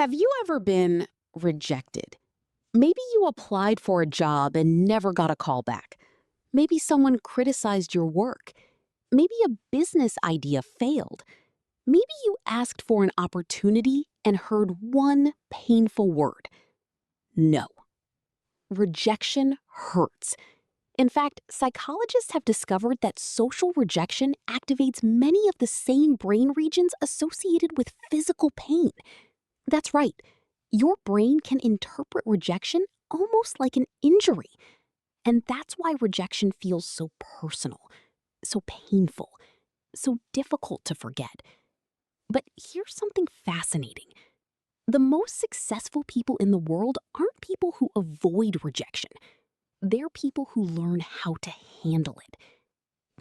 Have you ever been rejected? Maybe you applied for a job and never got a call back. Maybe someone criticized your work. Maybe a business idea failed. Maybe you asked for an opportunity and heard one painful word. No. Rejection hurts. In fact, psychologists have discovered that social rejection activates many of the same brain regions associated with physical pain. That's right. Your brain can interpret rejection almost like an injury. And that's why rejection feels so personal, so painful, so difficult to forget. But here's something fascinating. The most successful people in the world aren't people who avoid rejection. They're people who learn how to handle it.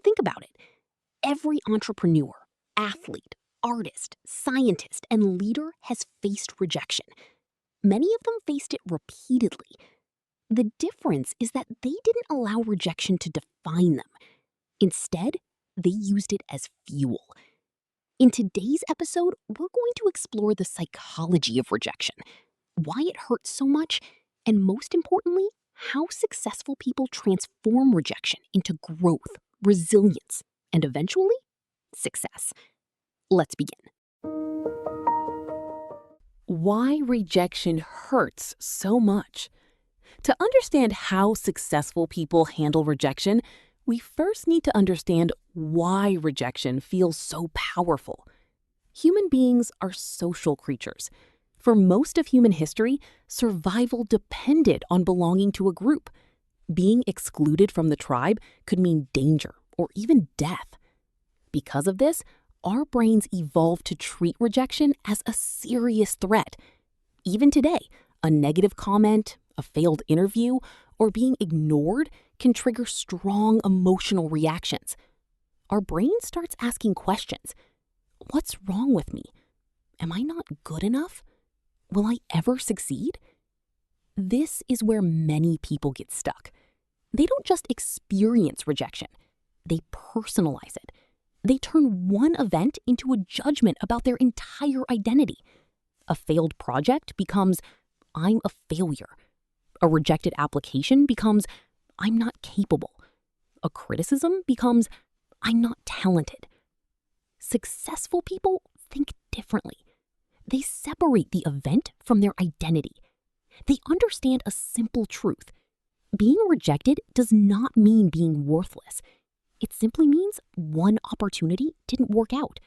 Think about it. Every entrepreneur, athlete, artist, scientist, and leader has faced rejection. Many of them faced it repeatedly. The difference is that they didn't allow rejection to define them. Instead, they used it as fuel. In today's episode, we're going to explore the psychology of rejection, why it hurts so much, and most importantly, how successful people transform rejection into growth, resilience, and eventually, success. Let's begin. Why rejection hurts so much. To understand how successful people handle rejection, we first need to understand why rejection feels so powerful. Human beings are social creatures. For most of human history, survival depended on belonging to a group. Being excluded from the tribe could mean danger or even death. Because of this, our brains evolved to treat rejection as a serious threat. Even today, a negative comment, a failed interview, or being ignored can trigger strong emotional reactions. Our brain starts asking questions. What's wrong with me? Am I not good enough? Will I ever succeed? This is where many people get stuck. They don't just experience rejection. They personalize it. They turn one event into a judgment about their entire identity. A failed project becomes, I'm a failure. A rejected application becomes, I'm not capable. A criticism becomes, I'm not talented. Successful people think differently. They separate the event from their identity. They understand a simple truth. Being rejected does not mean being worthless. It simply means one opportunity didn't work out.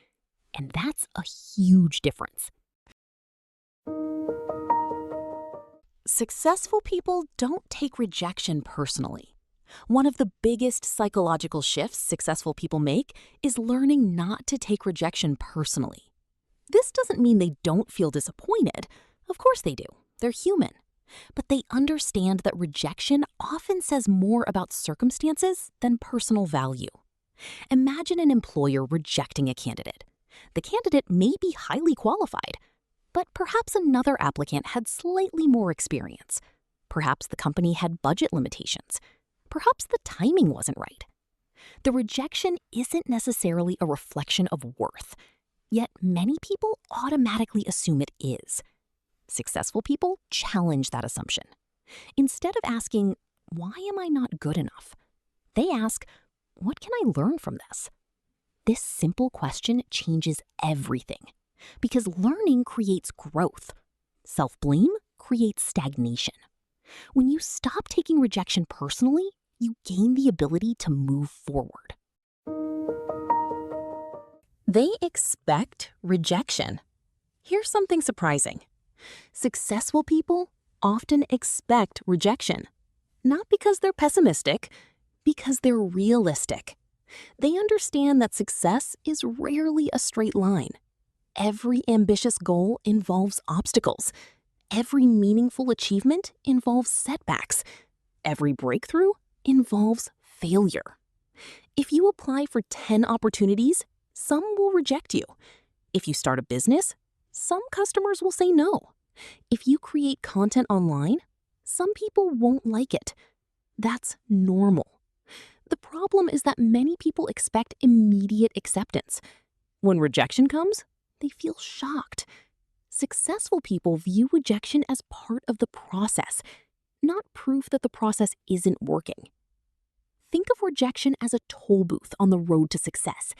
And that's a huge difference. Successful people don't take rejection personally. One of the biggest psychological shifts successful people make is learning not to take rejection personally. This doesn't mean they don't feel disappointed. Of course they do. They're human. But they understand that rejection often says more about circumstances than personal value. Imagine an employer rejecting a candidate. The candidate may be highly qualified, but perhaps another applicant had slightly more experience. Perhaps the company had budget limitations. Perhaps the timing wasn't right. The rejection isn't necessarily a reflection of worth, yet many people automatically assume it is. Successful people challenge that assumption. Instead of asking, why am I not good enough? They ask, what can I learn from this? This simple question changes everything because learning creates growth. Self-blame creates stagnation. When you stop taking rejection personally, you gain the ability to move forward. They expect rejection. Here's something surprising. Successful people often expect rejection, not because they're pessimistic, because they're realistic. They understand that success is rarely a straight line. Every ambitious goal involves obstacles. Every meaningful achievement involves setbacks. Every breakthrough involves failure. If you apply for 10 opportunities, some will reject you. If you start a business, some customers will say no. If you create content online, some people won't like it. That's normal. The problem is that many people expect immediate acceptance. When rejection comes, they feel shocked. Successful people view rejection as part of the process, not proof that the process isn't working. Think of rejection as a toll booth on the road to success.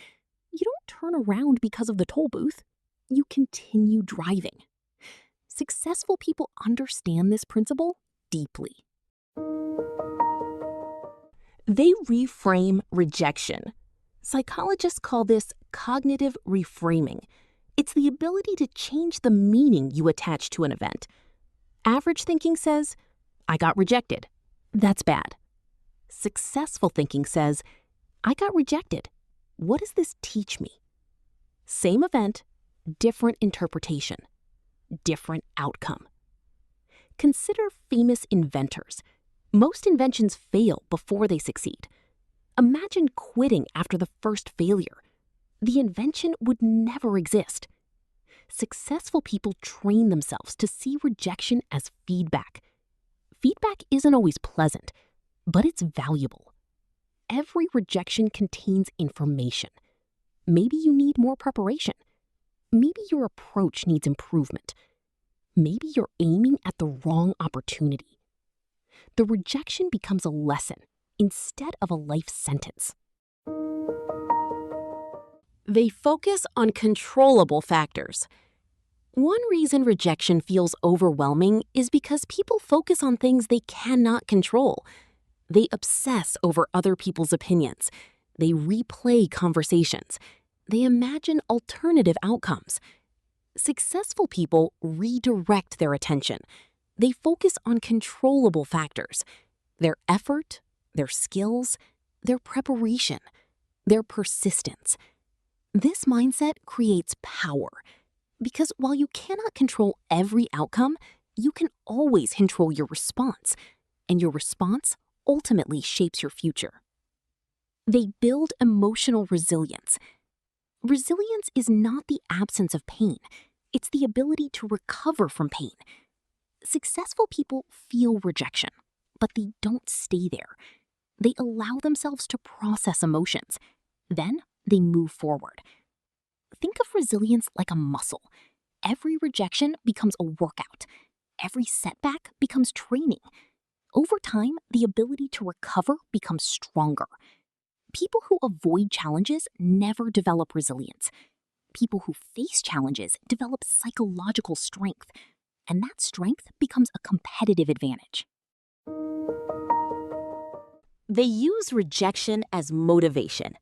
You don't turn around because of the toll booth. You continue driving. Successful people understand this principle deeply. They reframe rejection. Psychologists call this cognitive reframing. It's the ability to change the meaning you attach to an event. Average thinking says, I got rejected. That's bad. Successful thinking says, I got rejected. What does this teach me? Same event, different interpretation, different outcome. Consider famous inventors. Most inventions fail before they succeed. Imagine quitting after the first failure. The invention would never exist. Successful people train themselves to see rejection as feedback. Feedback isn't always pleasant, but it's valuable. Every rejection contains information. Maybe you need more preparation. Maybe your approach needs improvement. Maybe you're aiming at the wrong opportunity. The rejection becomes a lesson instead of a life sentence. They focus on controllable factors. One reason rejection feels overwhelming is because people focus on things they cannot control. They obsess over other people's opinions. They replay conversations. They imagine alternative outcomes. Successful people redirect their attention. They focus on controllable factors: their effort, their skills, their preparation, their persistence. This mindset creates power because while you cannot control every outcome, you can always control your response, and your response ultimately shapes your future. They build emotional resilience. Resilience is not the absence of pain. It's the ability to recover from pain. Successful people feel rejection, but they don't stay there. They allow themselves to process emotions. Then they move forward. Think of resilience like a muscle. Every rejection becomes a workout. Every setback becomes training. Over time, the ability to recover becomes stronger. People who avoid challenges never develop resilience. People who face challenges develop psychological strength, and that strength becomes a competitive advantage. They use rejection as motivation.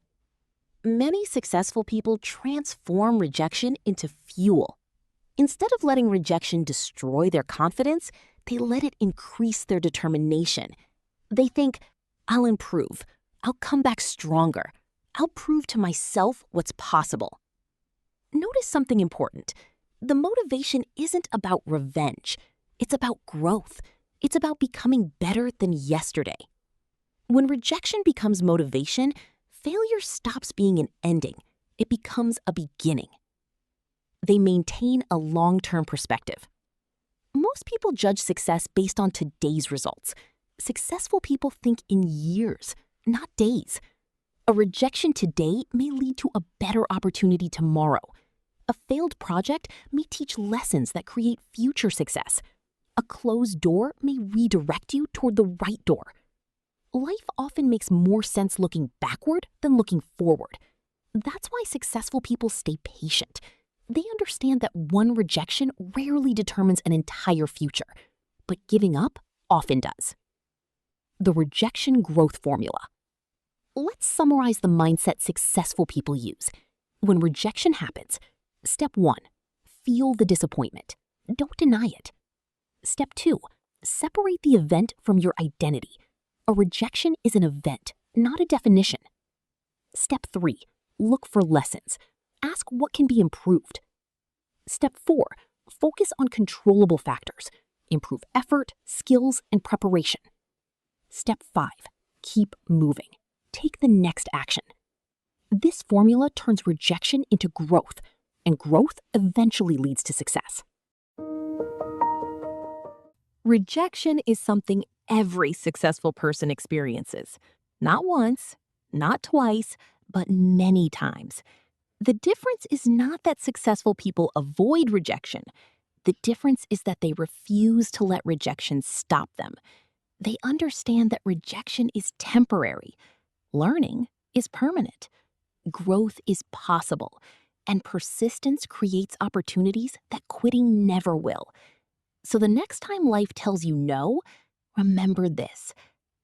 Many successful people transform rejection into fuel. Instead of letting rejection destroy their confidence, they let it increase their determination. They think, I'll improve. I'll come back stronger. I'll prove to myself what's possible. Notice something important. The motivation isn't about revenge. It's about growth. It's about becoming better than yesterday. When rejection becomes motivation, failure stops being an ending. It becomes a beginning. They maintain a long-term perspective. Most people judge success based on today's results. Successful people think in years, not days. A rejection today may lead to a better opportunity tomorrow. A failed project may teach lessons that create future success. A closed door may redirect you toward the right door. Life often makes more sense looking backward than looking forward. That's why successful people stay patient. They understand that one rejection rarely determines an entire future, but giving up often does. The rejection growth formula. Let's summarize the mindset successful people use. When rejection happens, step 1, feel the disappointment. Don't deny it. Step 2, separate the event from your identity. A rejection is an event, not a definition. Step 3, look for lessons. Ask what can be improved. Step 4, focus on controllable factors. Improve effort, skills, and preparation. Step 5, keep moving. Take the next action. This formula turns rejection into growth, and growth eventually leads to success. Rejection is something every successful person experiences. Not once, not twice, but many times. The difference is not that successful people avoid rejection. The difference is that they refuse to let rejection stop them. They understand that rejection is temporary, learning is permanent, growth is possible, and persistence creates opportunities that quitting never will. So the next time life tells you no, remember this: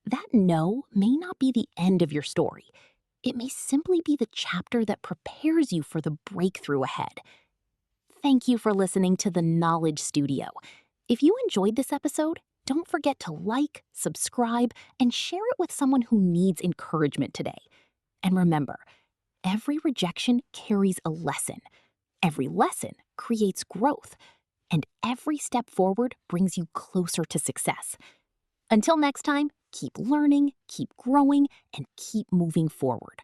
that no may not be the end of your story. It may simply be the chapter that prepares you for the breakthrough ahead. Thank you for listening to the Knowledge Studio. If you enjoyed this episode, don't forget to like, subscribe, and share it with someone who needs encouragement today. And remember, every rejection carries a lesson. Every lesson creates growth. And every step forward brings you closer to success. Until next time, keep learning, keep growing, and keep moving forward.